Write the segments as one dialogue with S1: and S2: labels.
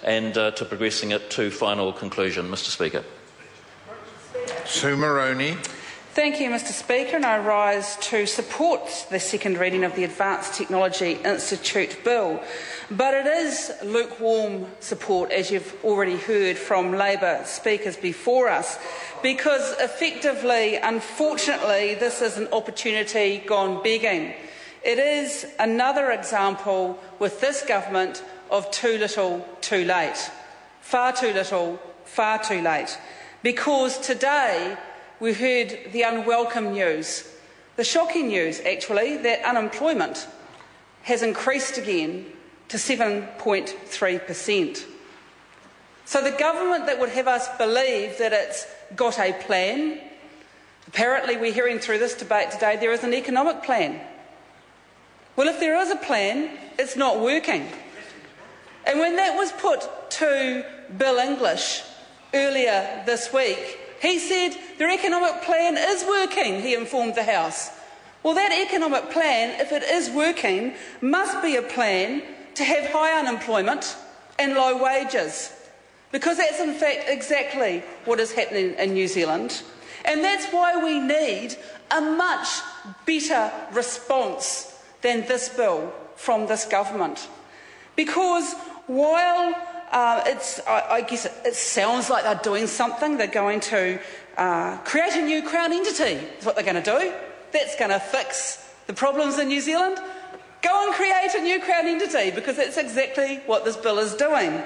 S1: and to progressing it to final conclusion. Mr Speaker.
S2: Sue Moroney.
S3: Thank you, Mr Speaker, and I rise to support the second reading of the Advanced Technology Institute Bill. But it is lukewarm support, as you've already heard from Labor speakers before us, because effectively, unfortunately, this is an opportunity gone begging. It is another example with this government of too little, too late. Far too little, far too late. Because today we heard the unwelcome news, the shocking news actually, that unemployment has increased again to 7.3%. So the government that would have us believe that it's got a plan, apparently we're hearing through this debate today there is an economic plan. Well, if there is a plan, it's not working. And when that was put to Bill English earlier this week, he said their economic plan is working, he informed the House. Well, that economic plan, if it is working, must be a plan to have high unemployment and low wages, because that's in fact exactly what is happening in New Zealand. And that's why we need a much better response than this bill from this government. Because while I guess it sounds like they're doing something, they're going to create a new Crown entity, is what they're going to do. That's going to fix the problems in New Zealand. Go and create a new Crown entity, because that's exactly what this bill is doing.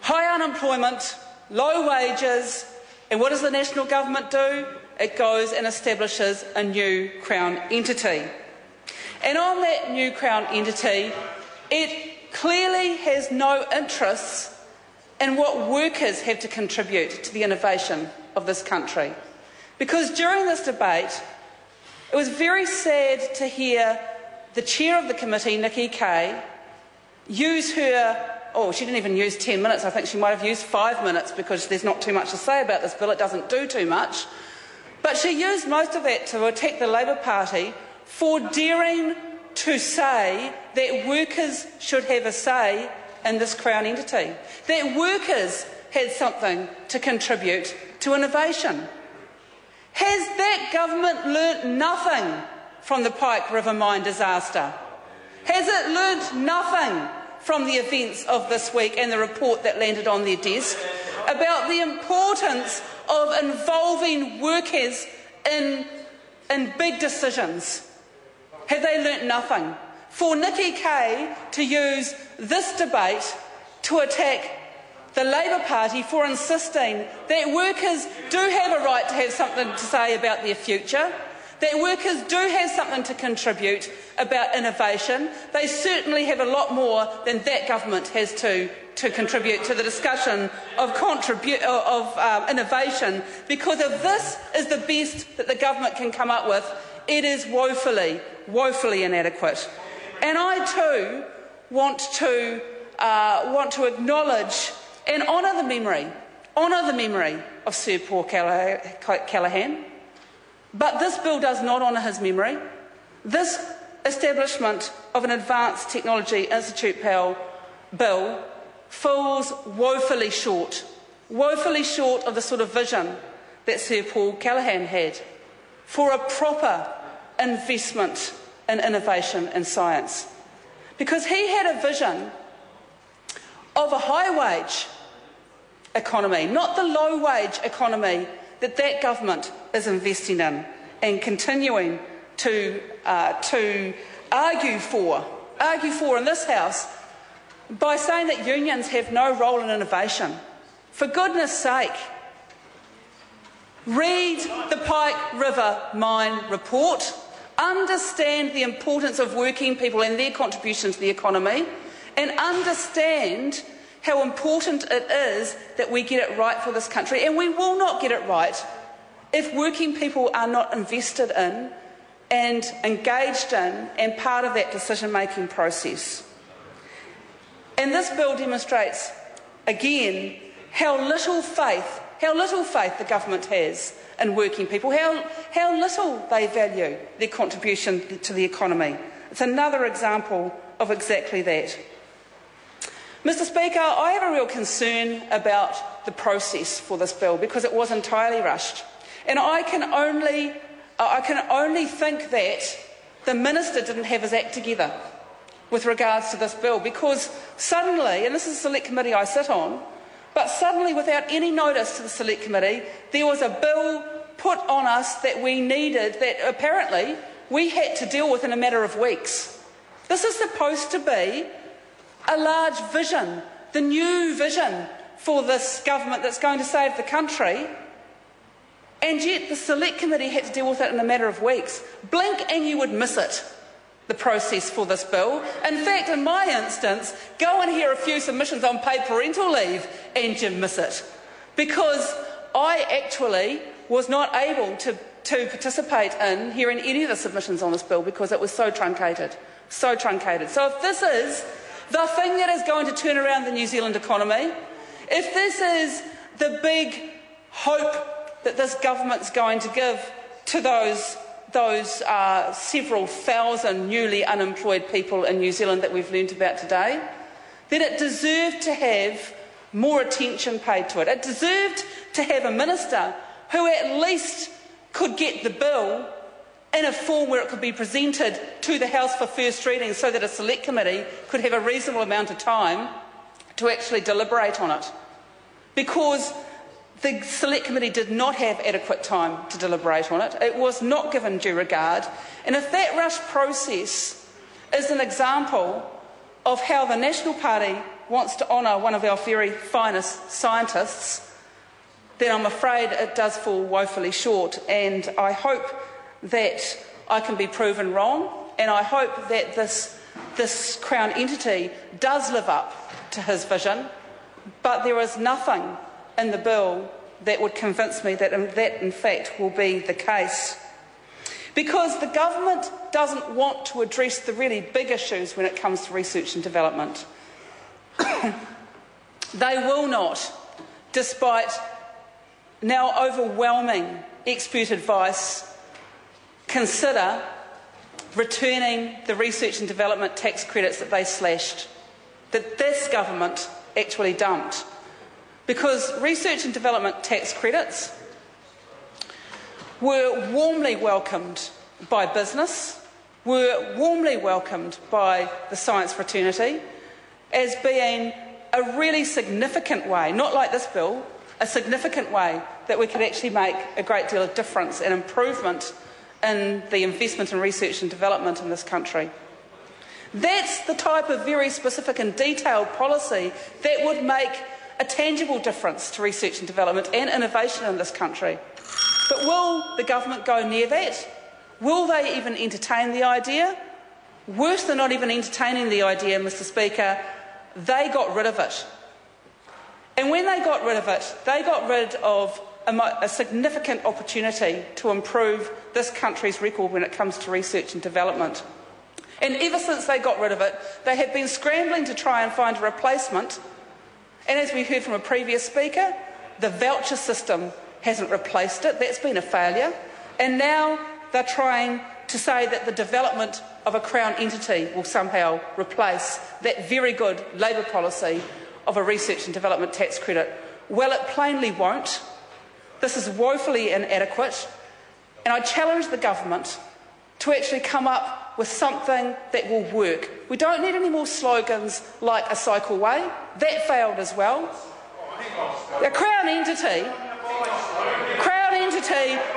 S3: High unemployment, low wages, and what does the national government do? It goes and establishes a new Crown entity. And on that new Crown entity, it clearly has no interests in what workers have to contribute to the innovation of this country. Because during this debate, it was very sad to hear the chair of the committee, Nikki Kaye, use her, she didn't even use 10 minutes, I think she might have used 5 minutes, because there's not too much to say about this bill, it doesn't do too much. But she used most of that to attack the Labor Party for daring to say that workers should have a say in this Crown entity, that workers had something to contribute to innovation. Has that government learnt nothing from the Pike River mine disaster? Has it learnt nothing from the events of this week and the report that landed on their desk about the importance of involving workers in big decisions? Have they learnt nothing? For Nikki Kaye to use this debate to attack the Labor Party for insisting that workers do have a right to have something to say about their future, that workers do have something to contribute about innovation. They certainly have a lot more than that government has to contribute to the discussion of innovation, because if this is the best that the government can come up with, it is woefully, woefully inadequate. And I too want to acknowledge and honour the memory of Sir Paul Callaghan. But this bill does not honour his memory. This establishment of an Advanced Technology Institute bill falls woefully short of the sort of vision that Sir Paul Callaghan had for a proper investment in innovation and science. Because he had a vision of a high-wage economy, not the low-wage economy that that government is investing in and continuing to argue for in this House by saying that unions have no role in innovation. For goodness sake, read the Pike River mine report, understand the importance of working people and their contribution to the economy, and understand how important it is that we get it right for this country. And we will not get it right if working people are not invested in and engaged in and part of that decision-making process. And this bill demonstrates, again, how little faith the government has in working people, how little they value their contribution to the economy. It's another example of exactly that. Mr Speaker, I have a real concern about the process for this bill because it was entirely rushed. And I can only think that the Minister didn't have his act together with regards to this bill, because suddenly, and this is a select committee I sit on, but suddenly without any notice to the select committee, there was a bill put on us that we needed, that apparently we had to deal with in a matter of weeks. This is supposed to be a large vision, the new vision for this government that's going to save the country, and yet the select committee had to deal with it in a matter of weeks. Blink and you would miss it, the process for this bill. In fact, in my instance, go and hear a few submissions on paid parental leave and you miss it, because I actually was not able to participate in hearing any of the submissions on this bill because it was so truncated, so truncated. So if this is the thing that is going to turn around the New Zealand economy, if this is the big hope that this government's going to give to those several thousand newly unemployed people in New Zealand that we've learnt about today, then it deserved to have more attention paid to it. It deserved to have a minister who at least could get the bill in a form where it could be presented to the House for first reading so that a select committee could have a reasonable amount of time to actually deliberate on it. Because the select committee did not have adequate time to deliberate on it. It was not given due regard. And if that rush process is an example of how the National Party wants to honour one of our very finest scientists, then I'm afraid it does fall woefully short. And I hope that I can be proven wrong, and I hope that this Crown entity does live up to his vision, but there is nothing in the bill that would convince me that in fact will be the case. Because the government doesn't want to address the really big issues when it comes to research and development. They will not, despite now overwhelming expert advice, consider returning the research and development tax credits that they slashed, that this government actually dumped. Because research and development tax credits were warmly welcomed by business, were warmly welcomed by the science fraternity as being a really significant way, not like this bill, a significant way that we could actually make a great deal of difference and improvement in the investment in research and development in this country. That's the type of very specific and detailed policy that would make a tangible difference to research and development and innovation in this country. But will the government go near that? Will they even entertain the idea? Worse than not even entertaining the idea, Mr Speaker, they got rid of it. And when they got rid of it, they got rid of a significant opportunity to improve this country's record when it comes to research and development. And ever since they got rid of it, they have been scrambling to try and find a replacement. And as we heard from a previous speaker, the voucher system hasn't replaced it. That's been a failure. And now they're trying to say that the development of a Crown entity will somehow replace that very good Labour policy of a research and development tax credit. Well, it plainly won't. This is woefully inadequate. And I challenge the government to actually come up with something that will work. We don't need any more slogans like a cycleway. That failed as well. The Crown entity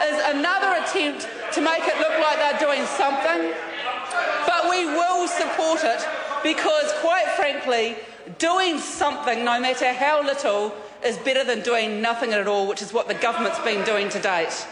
S3: is another attempt to make it look like they're doing something, but we will support it because, quite frankly, doing something, no matter how little, is better than doing nothing at all, which is what the government's been doing to date.